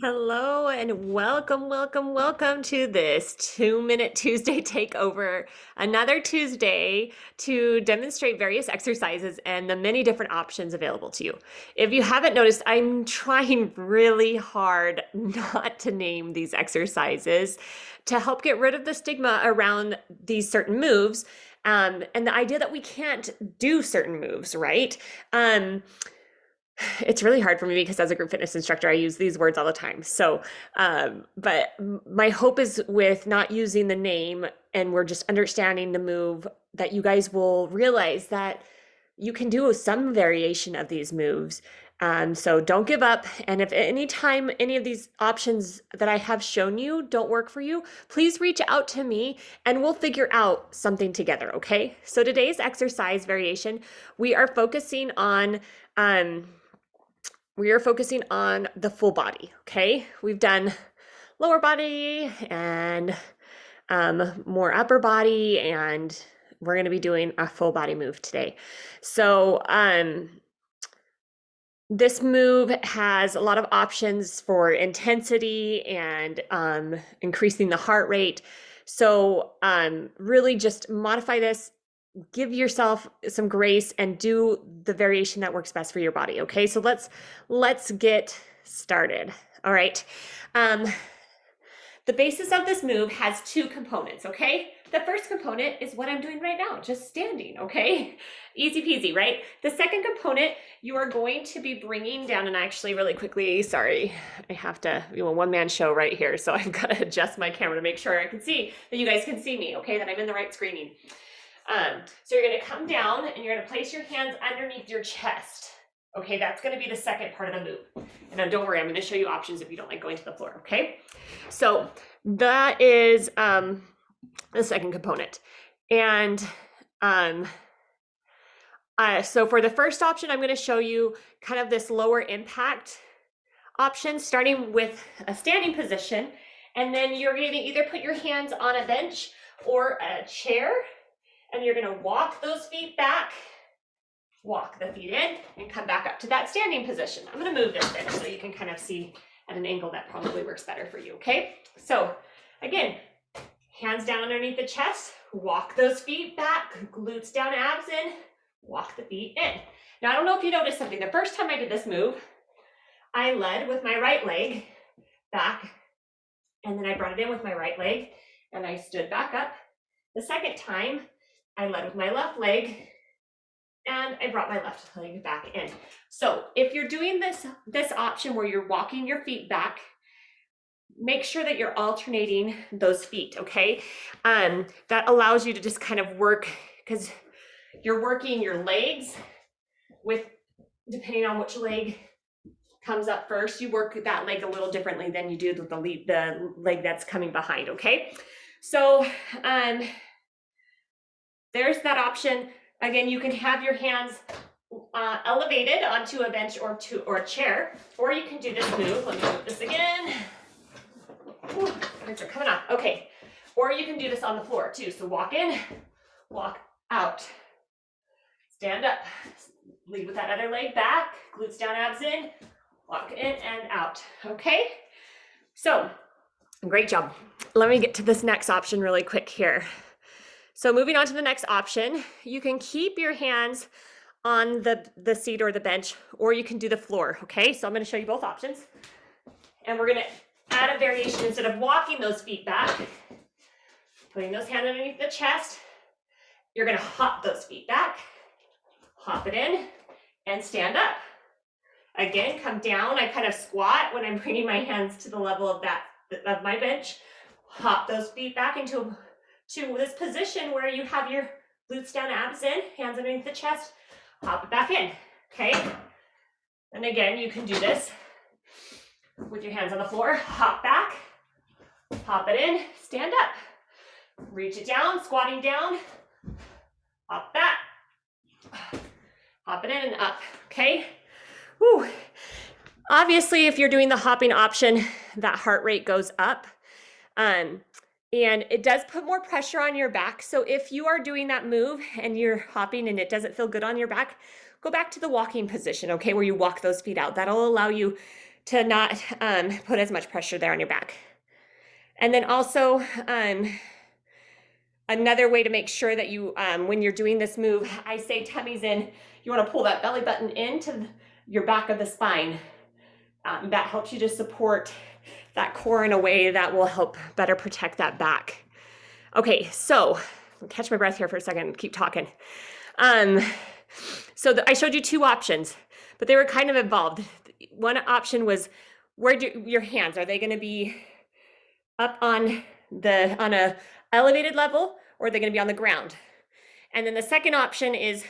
Hello and welcome to this 2-minute Tuesday takeover. Another Tuesday to demonstrate various exercises and the many different options available to you. If you haven't noticed, I'm trying really hard not to name these exercises to help get rid of the stigma around these certain moves, and the idea that we can't do certain moves, right? It's really hard for me because as a group fitness instructor, I use these words all the time. But my hope is with not using the name and we're just understanding the move that you guys will realize that you can do some variation of these moves. So don't give up. And if at any time any of these options that I have shown you don't work for you, please reach out to me and we'll figure out something together. Okay. So today's exercise variation, we are focusing on, um, the full body, okay? We've done lower body and more upper body, and we're gonna be doing a full body move today. So this move has a lot of options for intensity and increasing the heart rate. So really just modify this, give yourself some grace and do the variation that works best for your body. Okay, so let's get started. All right. The basis of this move has two components. Okay, the first component is what I'm doing right now, just standing. Okay, easy peasy, right? The second component, you are going to be bringing down, and actually really quickly, sorry, I have to, one-man show right here, so I've got to adjust my camera to make sure I can see that you guys can see me. Okay, that I'm in the right screening. So you're going to come down and you're going to place your hands underneath your chest. Okay, that's going to be the second part of the move. And now don't worry, I'm going to show you options if you don't like going to the floor. Okay, so that is the second component. And so for the first option, I'm going to show you kind of this lower impact option, starting with a standing position. And then you're going to either put your hands on a bench or a chair, and you're going to walk those feet back, walk the feet in, and come back up to that standing position. I'm going to move this bench so you can kind of see at an angle that probably works better for you, okay? So again, hands down underneath the chest, walk those feet back, glutes down, abs in, walk the feet in. Now, I don't know if you noticed something. The first time I did this move, I led with my right leg back, and then I brought it in with my right leg, and I stood back up. The second time, I led with my left leg and I brought my left leg back in. So if you're doing this option where you're walking your feet back, make sure that you're alternating those feet, okay? That allows you to just kind of work, because you're working your legs with, depending on which leg comes up first, you work that leg a little differently than you do the leg that's coming behind, okay? So there's that option. Again, you can have your hands elevated onto a bench or a chair, or you can do this move. Let me move this again. Ooh, hands are coming off. Okay, or you can do this on the floor too. So walk in, walk out, stand up, lead with that other leg back, glutes down, abs in, walk in and out. Okay, so great job. Let me get to this next option really quick here. So moving on to the next option, you can keep your hands on the seat or the bench, or you can do the floor, okay? So I'm gonna show you both options. And we're gonna add a variation. Instead of walking those feet back, putting those hands underneath the chest, you're gonna hop those feet back, hop it in, and stand up. Again, come down. I kind of squat when I'm bringing my hands to the level of my bench. Hop those feet back into this position where you have your glutes down, abs in, hands underneath the chest, hop it back in, okay? And again, you can do this with your hands on the floor, hop back, hop it in, stand up, reach it down, squatting down, hop back, hop it in and up, okay? Whew. Obviously, if you're doing the hopping option, that heart rate goes up. And it does put more pressure on your back. So if you are doing that move and you're hopping and it doesn't feel good on your back, go back to the walking position, okay, where you walk those feet out. That'll allow you to not put as much pressure there on your back. And then also, another way to make sure that you, when you're doing this move, I say tummies in, you want to pull that belly button into your back of the spine. That helps you to support that core in a way that will help better protect that back. Okay, so I'll catch my breath here for a second, keep talking. So I showed you two options, but they were kind of involved. One option was, where do your hands, are they going to be up on a elevated level, or are they going to be on the ground? And then the second option is,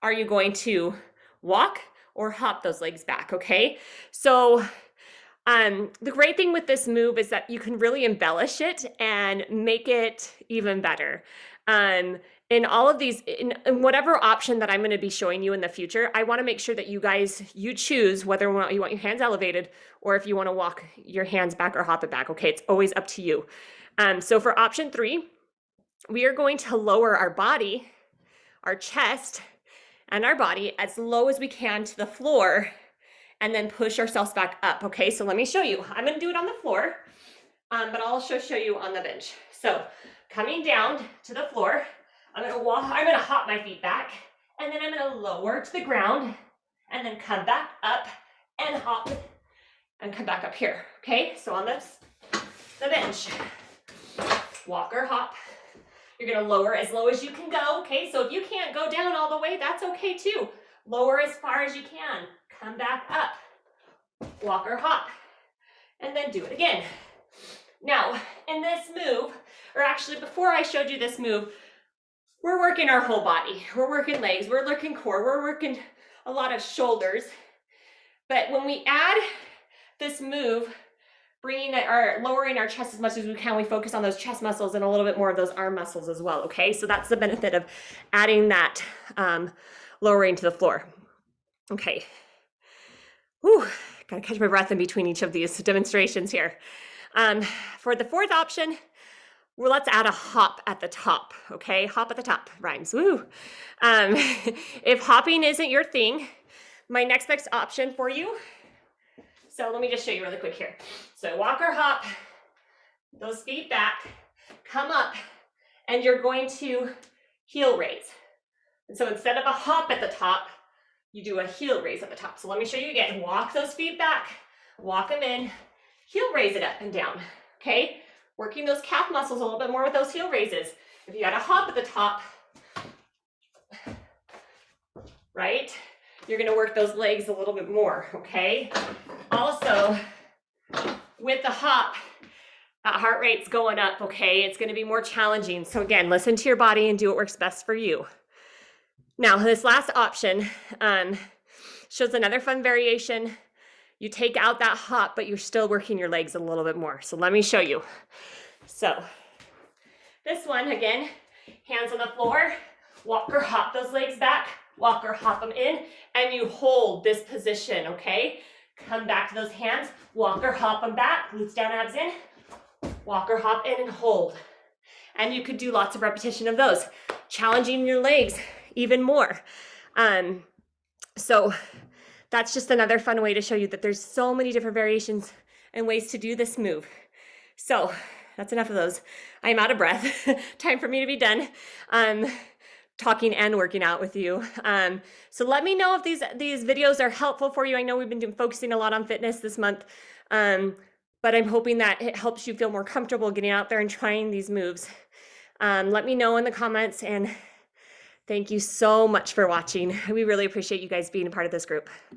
are you going to walk or hop those legs back? Okay, so the great thing with this move is that you can really embellish it and make it even better. In all of these, in whatever option that I'm going to be showing you in the future, I want to make sure that you choose whether or not you want your hands elevated or if you want to walk your hands back or hop it back. Okay, it's always up to you. So for option 3, we are going to lower our body, our chest, and our body as low as we can to the floor, and then push ourselves back up. Okay, so let me show you. I'm going to do it on the floor, but I'll also show you on the bench. So coming down to the floor, I'm going to hop my feet back, and then I'm going to lower to the ground, and then come back up and hop and come back up here. Okay, so on the bench, walk or hop. You're going to lower as low as you can go. Okay, so if you can't go down all the way, that's okay too. Lower as far as you can. Come back up, walk or hop, and then do it again. Now, in this move, or actually before I showed you this move, we're working our whole body. We're working legs, we're working core, we're working a lot of shoulders. But when we add this move, lowering our chest as much as we can, we focus on those chest muscles and a little bit more of those arm muscles as well, okay? So that's the benefit of adding that lowering to the floor. Okay. Whew, gotta catch my breath in between each of these demonstrations here. For the fourth option, well, let's add a hop at the top, okay? Hop at the top, rhymes, woo. If hopping isn't your thing, my next best option for you, so let me just show you really quick here. So walk or hop, those feet back, come up, and you're going to heel raise. And so instead of a hop at the top, you do a heel raise at the top. So let me show you again. Walk those feet back, walk them in, heel raise it up and down, okay? Working those calf muscles a little bit more with those heel raises. If you had a hop at the top, right? You're gonna work those legs a little bit more, okay? Also, with the hop, that heart rate's going up, okay? It's gonna be more challenging. So again, listen to your body and do what works best for you. Now, this last option shows another fun variation. You take out that hop, but you're still working your legs a little bit more. So let me show you. So this one, again, hands on the floor, walk or hop those legs back, walk or hop them in, and you hold this position, okay? Come back to those hands, walk or hop them back, glutes down, abs in, walk or hop in and hold. And you could do lots of repetition of those, challenging your legs even more. So that's just another fun way to show you that there's so many different variations and ways to do this move. So that's enough of those. I'm out of breath. Time for me to be done talking and working out with you. So let me know if these videos are helpful for you. I know we've been focusing a lot on fitness this month, but I'm hoping that it helps you feel more comfortable getting out there and trying these moves. Let me know in the comments, and thank you so much for watching. We really appreciate you guys being a part of this group.